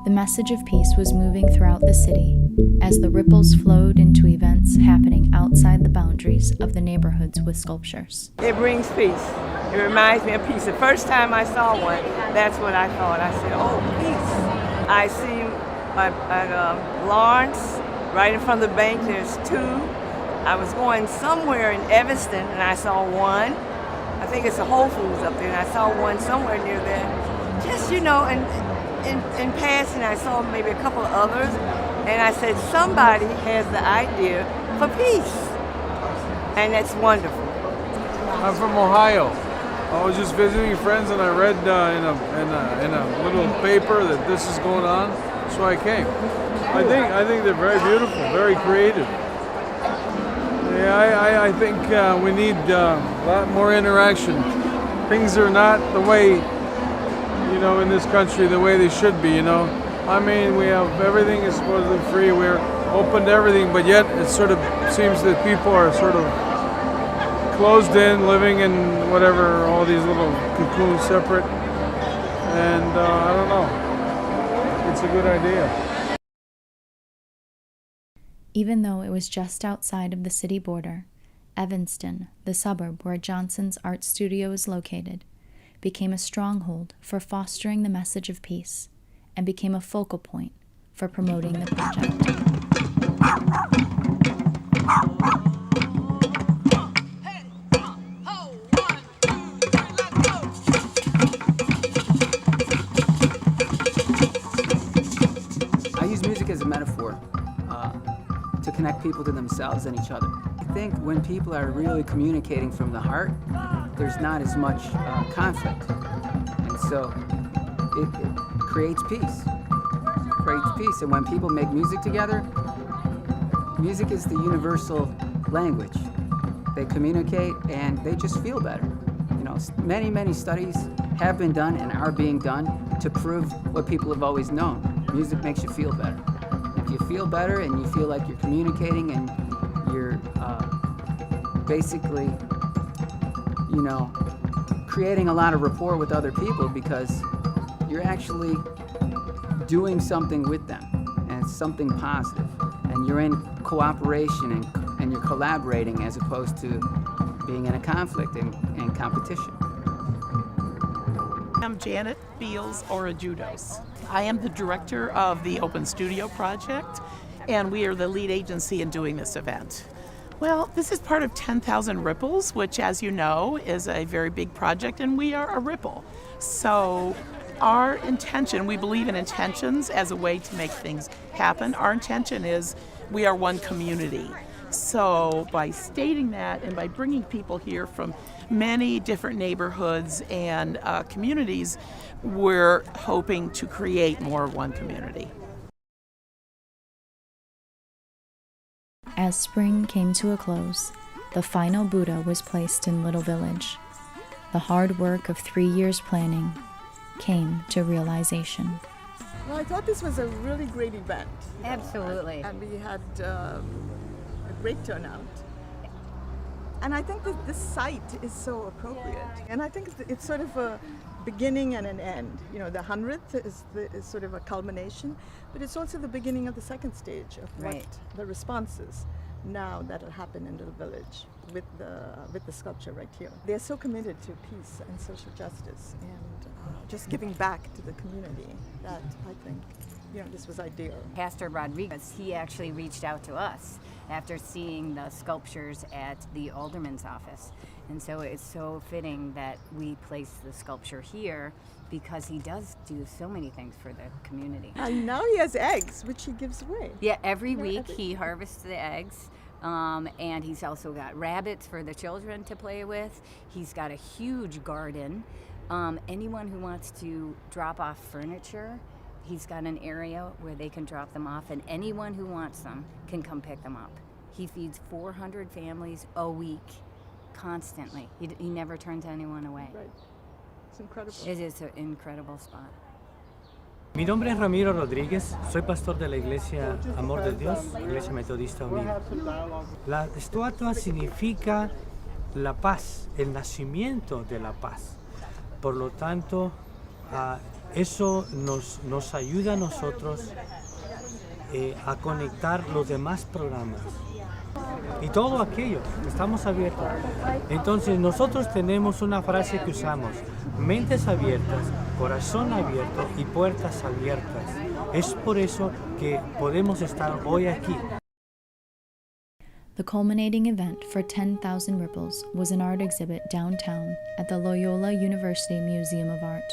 B: The message of peace was moving throughout the city as the ripples flowed into events happening outside the boundaries of the neighborhoods with sculptures.
H: It brings peace. It reminds me of peace. The first time I saw one, that's what I thought. I said, oh, peace. I see at Lawrence, right in front of the bank, there's two. I was going somewhere in Evanston and I saw one. I think it's a Whole Foods up there, and I saw one somewhere near there. Just, you know, and in passing, I saw maybe a couple of others, and I said, somebody has the idea for peace, and that's wonderful.
J: I'm from Ohio. I was just visiting friends, and I read in a little paper that this is going on, so I came. I think they're very beautiful, very creative. Yeah, I think we need a lot more interaction. Things are not the way, you know, in this country, the way they should be, you know. I mean, we have, everything is supposedly free, we're open to everything, but yet it sort of seems that people are sort of closed in, living in whatever, all these little cocoons separate. And I don't know, it's a good idea.
B: Even though it was just outside of the city border, Evanston, the suburb where Johnson's art studio is located, became a stronghold for fostering the message of peace and became a focal point for promoting the project.
K: I use music as a metaphor to connect people to themselves and each other. I think when people are really communicating from the heart, there's not as much conflict. And so it creates peace. And when people make music together, music is the universal language. They communicate and they just feel better. You know, many studies have been done and are being done to prove what people have always known. Music makes you feel better. If you feel better and you feel like you're communicating and you're basically, you know, creating a lot of rapport with other people because you're actually doing something with them, and it's something positive, and you're in cooperation and you're collaborating as opposed to being in a conflict and competition.
L: I'm Janet Beals Orajudos. I am the director of the Open Studio Project, and we are the lead agency in doing this event. Well, this is part of 10,000 Ripples, which, as you know, is a very big project, and we are a ripple. So our intention, we believe in intentions as a way to make things happen. Our intention is we are one community. So by stating that and by bringing people here from many different neighborhoods and communities, we're hoping to create more of one community.
B: As spring came to a close, the final Buddha was placed in Little Village. The hard work of 3 years planning came to realization.
A: Well, I thought this was a really great event.
M: Absolutely.
A: And we had a great turnout. And I think that this site is so appropriate. And I think it's sort of a beginning and an end. You know, the 100th is sort of a culmination, but it's also the beginning of the second stage of what the responses now that will happen in Little Village with the sculpture right here. They're so committed to peace and social justice and just giving back to the community that I think, you know, this was ideal.
M: Pastor Rodriguez, he actually reached out to us after seeing the sculptures at the alderman's office. And so it's so fitting that we place the sculpture here because he does do so many things for the community.
A: And now he has eggs, which he gives away.
M: Yeah, every week he harvests the eggs. And he's also got rabbits for the children to play with. He's got a huge garden. Anyone who wants to drop off furniture, he's got an area where they can drop them off, and anyone who wants them can come pick them up. He feeds 400 families a week, constantly. He never turns anyone away.
A: Right. It's incredible.
M: It is an incredible spot.
N: Mi nombre es Ramiro Rodríguez, soy pastor de la Iglesia Amor de Dios, Iglesia Metodista Unida. La estatua significa la paz, el nacimiento de la paz. Por lo tanto, eso nos ayuda a nosotros a conectar los demás programas. Y todo aquello, estamos abiertos. Entonces nosotros tenemos una frase que usamos: mentes abiertas, corazón abierto y puertas abiertas. Es por eso que podemos estar hoy aquí.
B: The culminating event for 10,000 Ripples was an art exhibit downtown at the Loyola University Museum of Art.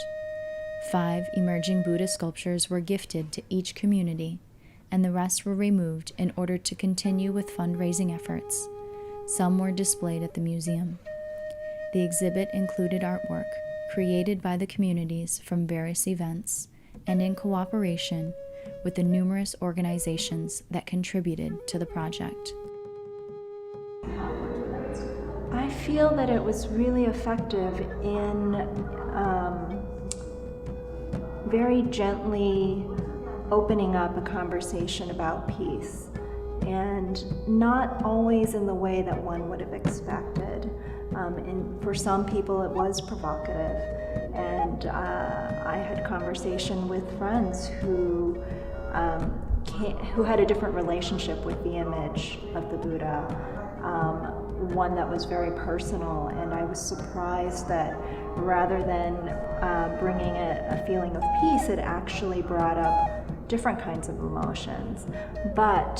B: 5 emerging Buddha sculptures were gifted to each community, and the rest were removed in order to continue with fundraising efforts. Some were displayed at the museum. The exhibit included artwork created by the communities from various events and in cooperation with the numerous organizations that contributed to the project.
Y: I feel that it was really effective in very gently opening up a conversation about peace, and not always in the way that one would have expected. And for some people it was provocative, and I had conversation with friends who had a different relationship with the image of the Buddha, one that was very personal, and I was surprised that rather than bringing a feeling of peace, it actually brought up different kinds of emotions. But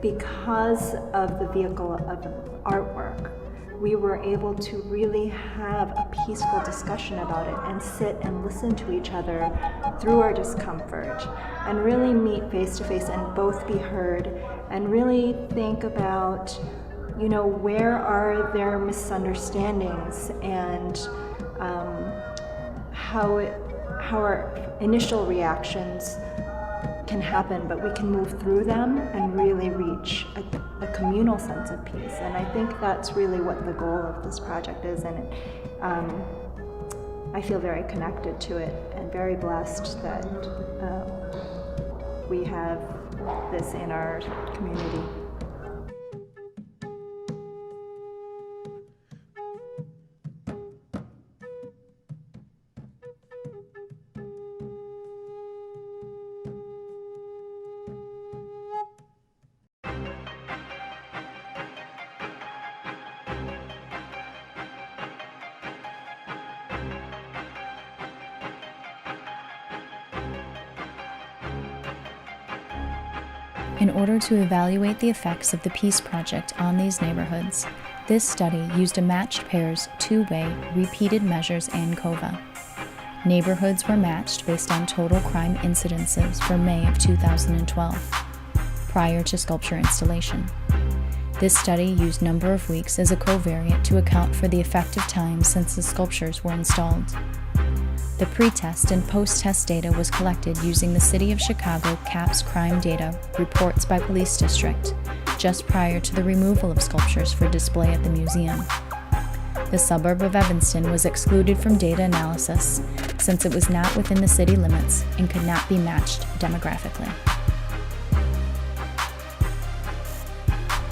Y: because of the vehicle of artwork, we were able to really have a peaceful discussion about it and sit and listen to each other through our discomfort and really meet face to face and both be heard and really think about, you know, where are there misunderstandings and how our initial reactions can happen, but we can move through them and really reach a communal sense of peace. And I think that's really what the goal of this project is, and I feel very connected to it and very blessed that we have this in our community.
B: In order to evaluate the effects of the Peace Project on these neighborhoods, this study used a matched pairs, two-way, repeated measures ANCOVA. Neighborhoods were matched based on total crime incidences for May of 2012, prior to sculpture installation. This study used number of weeks as a covariate to account for the effective time since the sculptures were installed. The pre-test and post-test data was collected using the City of Chicago CAPS crime data reports by police district, just prior to the removal of sculptures for display at the museum. The suburb of Evanston was excluded from data analysis since it was not within the city limits and could not be matched demographically.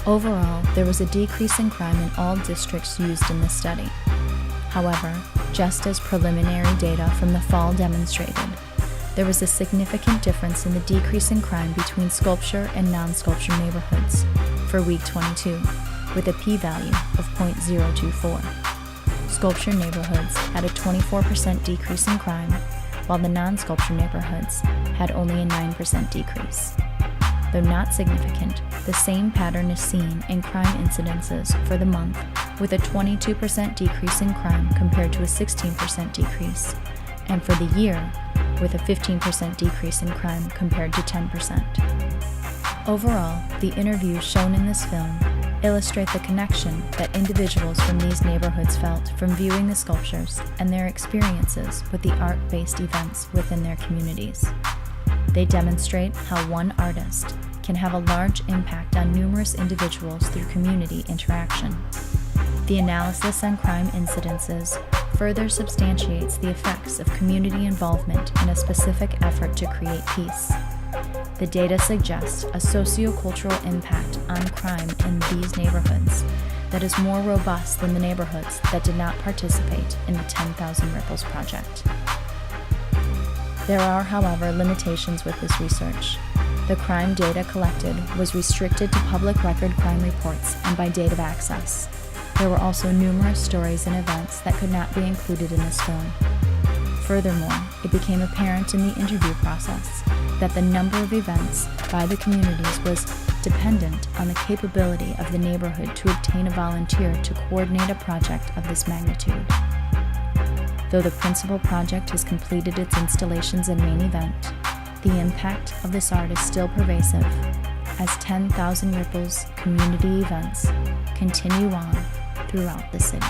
B: Overall, there was a decrease in crime in all districts used in this study. However, just as preliminary data from the fall demonstrated, there was a significant difference in the decrease in crime between sculpture and non-sculpture neighborhoods for week 22, with a p-value of 0.024. Sculpture neighborhoods had a 24% decrease in crime, while the non-sculpture neighborhoods had only a 9% decrease. Though not significant, the same pattern is seen in crime incidences for the month, with a 22% decrease in crime compared to a 16% decrease, and for the year, with a 15% decrease in crime compared to 10%. Overall, the interviews shown in this film illustrate the connection that individuals from these neighborhoods felt from viewing the sculptures and their experiences with the art-based events within their communities. They demonstrate how one artist can have a large impact on numerous individuals through community interaction. The analysis on crime incidences further substantiates the effects of community involvement in a specific effort to create peace. The data suggests a sociocultural impact on crime in these neighborhoods that is more robust than the neighborhoods that did not participate in the 10,000 Ripples project. There are, however, limitations with this research. The crime data collected was restricted to public record crime reports and by date of access. There were also numerous stories and events that could not be included in this film. Furthermore, it became apparent in the interview process that the number of events by the communities was dependent on the capability of the neighborhood to obtain a volunteer to coordinate a project of this magnitude. Though the principal project has completed its installations and main event, the impact of this art is still pervasive as 10,000 Ripples community events continue on throughout the city.